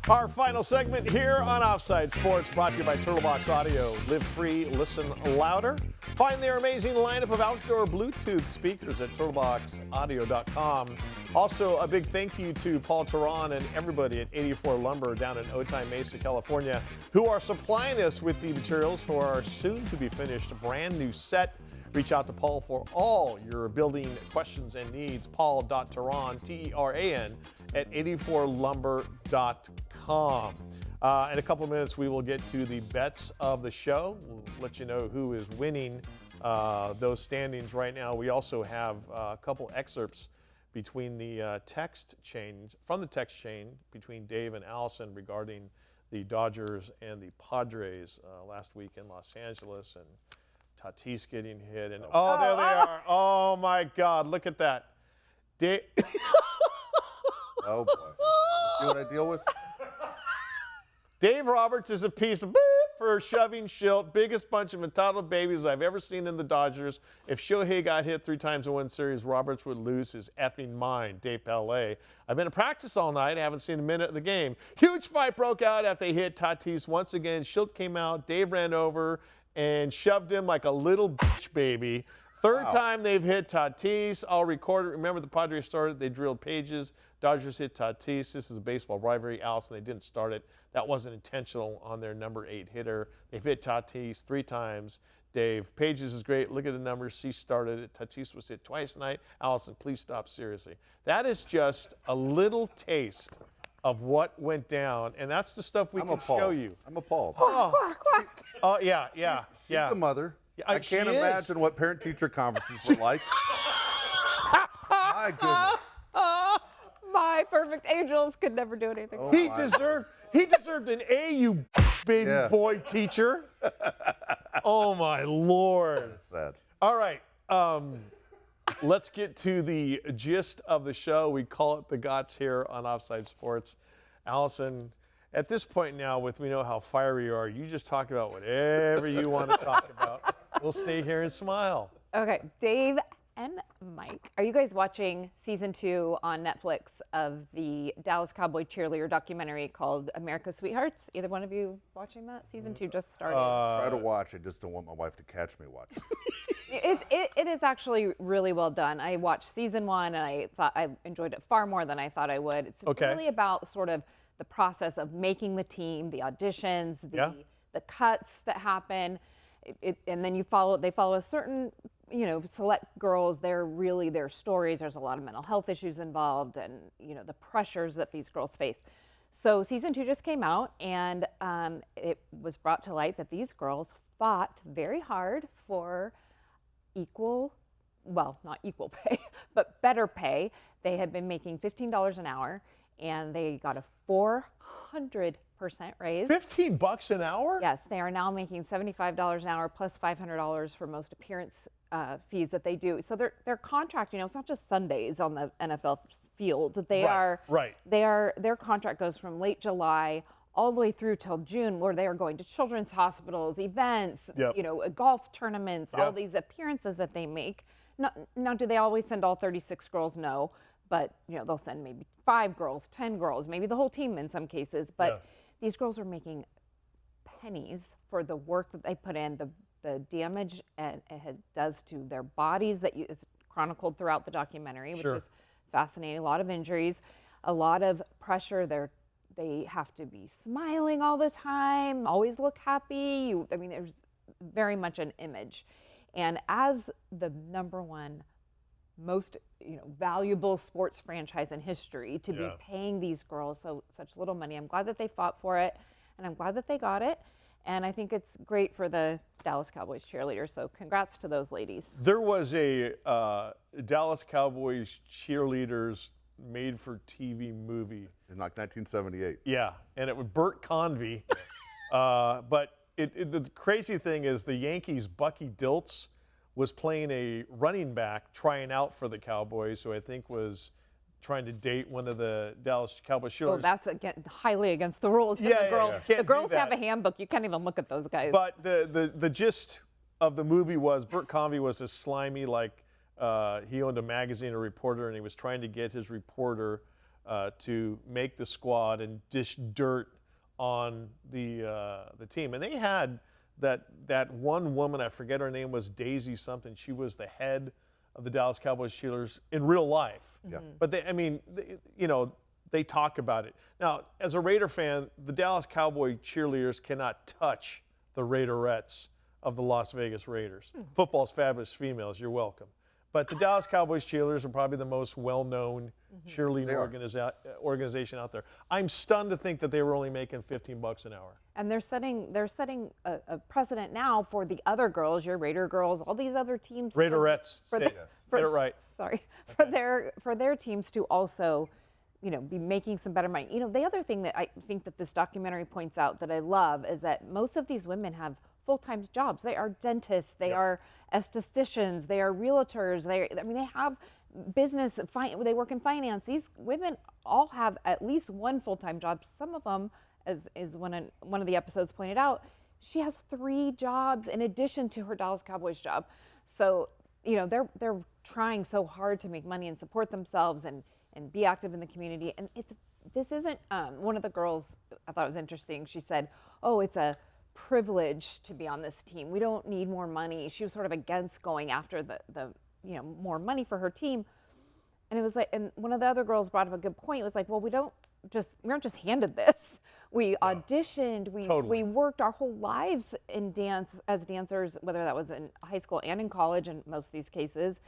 Our final segment here on Offside Sports, brought to you by Turtlebox Audio. Live free, listen louder. Find their amazing lineup of outdoor Bluetooth speakers at turtleboxaudio.com. Also, a big thank you to Paul Teran and everybody at 84 Lumber down in Otay Mesa, California, who are supplying us with the materials for our soon-to-be-finished brand new set. Reach out to Paul for all your building questions and needs. Paul.Teran, T-E-R-A-N, at 84lumber.com. In a couple of minutes, we will get to the bets of the show. We'll let you know who is winning those standings right now. We also have a couple excerpts between the text chain, from the text chain between Dave and Allison regarding the Dodgers and the Padres last week in Los Angeles, and Tatis getting hit, and oh, there they are. Oh my God, look at that. Oh boy. See what I deal with? Dave Roberts is a piece of for shoving Schilt. Biggest bunch of entitled babies I've ever seen in the Dodgers. If Shohei got hit 3 times in one series, Roberts would lose his effing mind. Dave Palet. I've been in practice all night. I haven't seen a minute of the game. Huge fight broke out after they hit Tatis once again. Schilt came out. Dave ran over and shoved him like a little bitch baby. Third time they've hit Tatis. I'll record it. Remember, the Padres started. They drilled pages. Dodgers hit Tatis. This is a baseball rivalry. Allison, they didn't start it. That wasn't intentional on their number 8 hitter. They've hit Tatis 3 times. Dave, Pages is great. Look at the numbers. He started it. Tatis was hit twice tonight. Allison, please stop, seriously. That is just a little taste of what went down, and that's the stuff we can show you. I'm appalled. Oh, yeah. She's a mother. Yeah, I can't imagine what parent-teacher conferences were like. My goodness. My perfect angels could never do anything. Oh, He deserved an A, you baby boy teacher. Oh, my Lord. That's sad. All right. Let's get to the gist of the show. We call it the GOTS here on Offside Sports. Allison, at this point now, we know how fiery you are, you just talk about whatever you want to talk about. We'll stay here and smile. Okay, Dave and Mike, are you guys watching season 2 on Netflix of the Dallas Cowboy Cheerleader documentary called America's Sweethearts? Either one of you watching that? Season 2 just started. Try to watch. I just don't want my wife to catch me watching. It is actually really well done. I watched season 1 and I thought I enjoyed it far more than I thought I would. It's really about sort of the process of making the team, the auditions, the cuts that happen, and then they follow a certain, select girls. They're really their stories. There's a lot of mental health issues involved, and the pressures that these girls face. So season 2 just came out, and it was brought to light that these girls fought very hard for not equal pay, but better pay. They had been making $15 an hour, and they got a 400% raise. $15 an hour? Yes, they are now making $75 an hour plus $500 for most appearance fees that they do. So their contract, it's not just Sundays on the NFL field. Their contract goes from late July all the way through till June, where they are going to children's hospitals, events, golf tournaments, all these appearances that they make. Now, do they always send all 36 girls? No. But, they'll send maybe 5 girls, 10 girls, maybe the whole team in some cases. But these girls are making pennies for the work that they put in, the damage it does to their bodies that is chronicled throughout the documentary, which is fascinating. A lot of injuries, a lot of pressure. They have to be smiling all the time, always look happy. There's very much an image. And as the #1 most valuable sports franchise in history, to be paying these girls such little money, I'm glad that they fought for it, and I'm glad that they got it. And I think it's great for the Dallas Cowboys cheerleaders. So congrats to those ladies. There was a Dallas Cowboys cheerleaders made-for-TV movie In like 1978. Yeah, and it was Bert Convy. But the crazy thing is the Yankees' Bucky Dilts was playing a running back trying out for the Cowboys, who I think was trying to date one of the Dallas Cowboys cheerleaders. Oh, that's highly against the rules. The girls have a handbook. You can't even look at those guys. But the gist of the movie was Bert Convy was a slimy, like he owned a magazine, a reporter, and he was trying to get his reporter to make the squad and dish dirt on the team. And they had that one woman, I forget her name, was Daisy something. She was the head of the Dallas Cowboys cheerleaders in real life. Yeah. But they talk about it. Now, as a Raider fan, the Dallas Cowboy cheerleaders cannot touch the Raiderettes of the Las Vegas Raiders. Football's fabulous females, you're welcome. But the Dallas Cowboys cheerleaders are probably the most well-known cheerleading organization out there. I'm stunned to think that they were only making $15 an hour. And they're setting a precedent now for the other girls, your Raider girls, all these other teams. Raiderettes. Get it right. Sorry, for their teams to also, be making some better money. The other thing that I think that this documentary points out that I love is that most of these women have full-time jobs. They are dentists, they are estheticians, they are realtors. They have business. They work in finance. These women all have at least one full-time job. Some of them, as one of the episodes pointed out, she has 3 jobs in addition to her Dallas Cowboys job. So they're trying so hard to make money and support themselves and be active in the community. And this isn't one of the girls, I thought it was interesting. She said, "Oh, it's a privilege to be on this team. We don't need more money." She was sort of against going after the more money for her team. And it was like, and one of the other girls brought up a good point. It was like, well, we aren't just handed this. We auditioned, we worked our whole lives in dance as dancers, whether that was in high school and in college in most of these cases.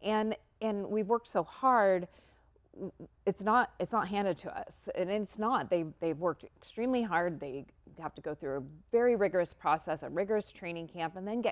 And we worked so hard. It's not handed to us, and it's not. They've worked extremely hard. They have to go through a very rigorous process, a rigorous training camp, and then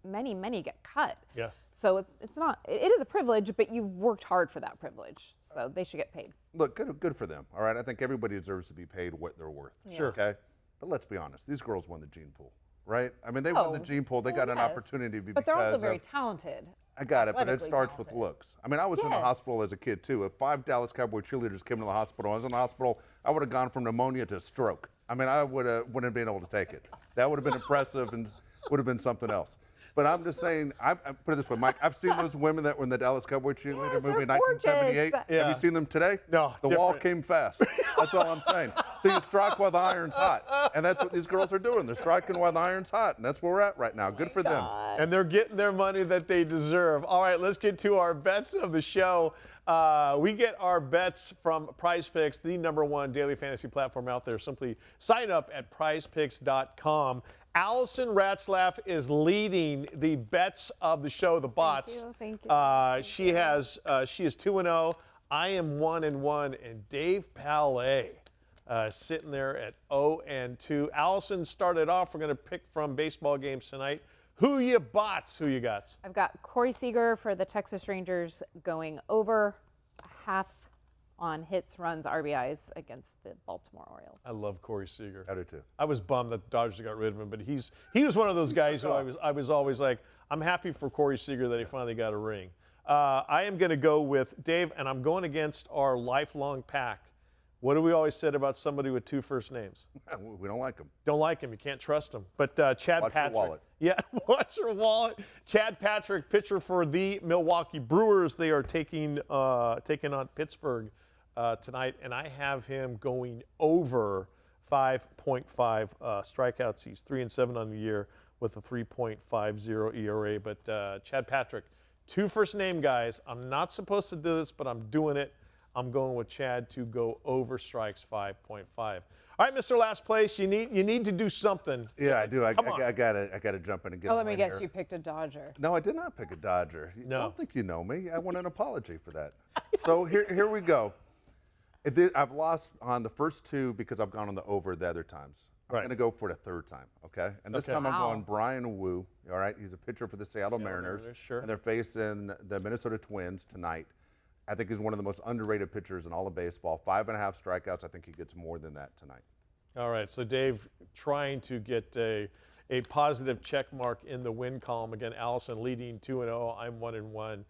many get cut. Yeah. So it's not. It is a privilege, but you've worked hard for that privilege, so they should get paid. Look, good for them. All right, I think everybody deserves to be paid what they're worth. Yeah. Sure. Okay, but let's be honest. These girls won the gene pool, right? I mean, they won the gene pool. They got an opportunity But they're also very talented. I got it, but it athletically starts with talented. looks. I mean, I was in the hospital as a kid, too. If 5 Dallas Cowboy cheerleaders came to the hospital, I was in the hospital, I would have gone from pneumonia to stroke. I mean, I wouldn't have been able to take it. That would have been impressive and would have been something else. But I'm just saying, I put it this way, Mike, I've seen those women that were in the Dallas Cowboy cheerleader movie in 1978. Yeah. Have you seen them today? No, The wall came fast. That's all I'm saying. So you strike while the iron's hot. And that's what these girls are doing. They're striking while the iron's hot. And that's where we're at right now. Good for them. And they're getting their money that they deserve. All right, let's get to our bets of the show. We get our bets from Prize Pix, the #1 daily fantasy platform out there. Simply sign up at prizepix.com. Allison Ratzlaff is leading the bets of the show, the bots. Thank you. She is 2-0. I am 1-1, and Dave Palet sitting there at 0-2. Allison started off. We're going to pick from baseball games tonight. Who you bots? Who you got? I've got Cory Seager for the Texas Rangers going over half on hits, runs, RBIs against the Baltimore Orioles. I love Cory Seager. I do too. I was bummed that the Dodgers got rid of him, but he was one of those guys who I was always like, I'm happy for Cory Seager that he finally got a ring. I am going to go with Dave, and I'm going against our lifelong pack. What do we always said about somebody with 2 first names? We don't like them. Don't like him. You can't trust him. But Chad Watch Patrick. your wallet. Yeah, watch your wallet. Chad Patrick, pitcher for the Milwaukee Brewers. They are taking on Pittsburgh tonight, and I have him going over 5.5 strikeouts. He's 3-7 on the year with a 3.50 ERA. But Chad Patrick, 2 first name guys. I'm not supposed to do this, but I'm doing it. I'm going with Chad to go over strikes 5.5. All right, Mr. Last Place, you need to do something. Yeah, I do. I Come on. gotta jump in and get. Oh, let me mine guess, here. you picked a Dodger. No, I did not pick a Dodger. I No. don't think you know me. I want an apology for that. So here we go. I've lost on the first 2 because I've gone on the over the other times. I'm Right. going to go for the 3rd time, okay? And this time I'm Wow. going Brian Wu, all right? He's a pitcher for the Seattle Mariners. Sure. And they're facing the Minnesota Twins tonight. I think he's one of the most underrated pitchers in all of baseball. 5.5 strikeouts. I think he gets more than that tonight. All right, so Dave trying to get a positive check mark in the win column. Again, Allison leading 2-0. I'm 1-1.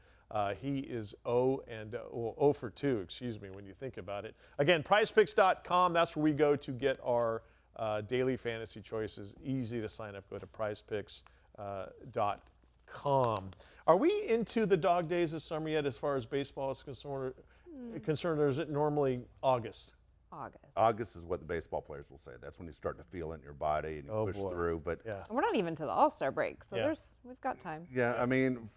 He is 0 for 2, excuse me, when you think about it. Again, prizepix.com, that's where we go to get our daily fantasy choices. Easy to sign up. Go to prizepix.com. Are we into the dog days of summer yet as far as baseball is concerned, or is it normally August? August is what the baseball players will say. That's when you start to feel it in your body and you push through. But we're not even to the All-Star break, so we've got time. Yeah, I mean,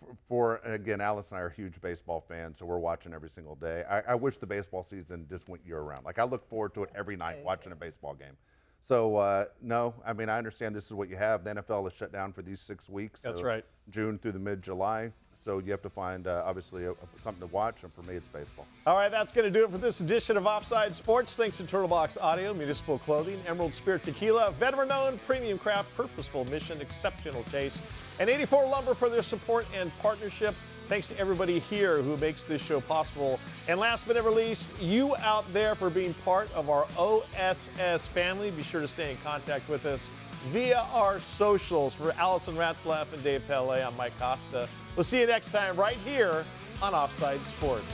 again, Alice and I are huge baseball fans, so we're watching every single day. I wish the baseball season just went year-round. Like, I look forward to it every night, watching a baseball game. So, no, I mean, I understand this is what you have. The NFL is shut down for these 6 weeks. That's right. June through the mid-July. So you have to find, obviously, something to watch, and for me, it's baseball. All right, that's going to do it for this edition of Offside Sports. Thanks to Turtle Box Audio, Municipal Clothing, Emerald Spirit Tequila, veteran-owned, premium craft, purposeful mission, exceptional taste, and 84 Lumber for their support and partnership. Thanks to everybody here who makes this show possible. And last but never least, you out there for being part of our OSS family. Be sure to stay in contact with us via our socials. For Allison Ratzlaff and Dave Palet, I'm Mike Costa. We'll see you next time right here on Offside Sports.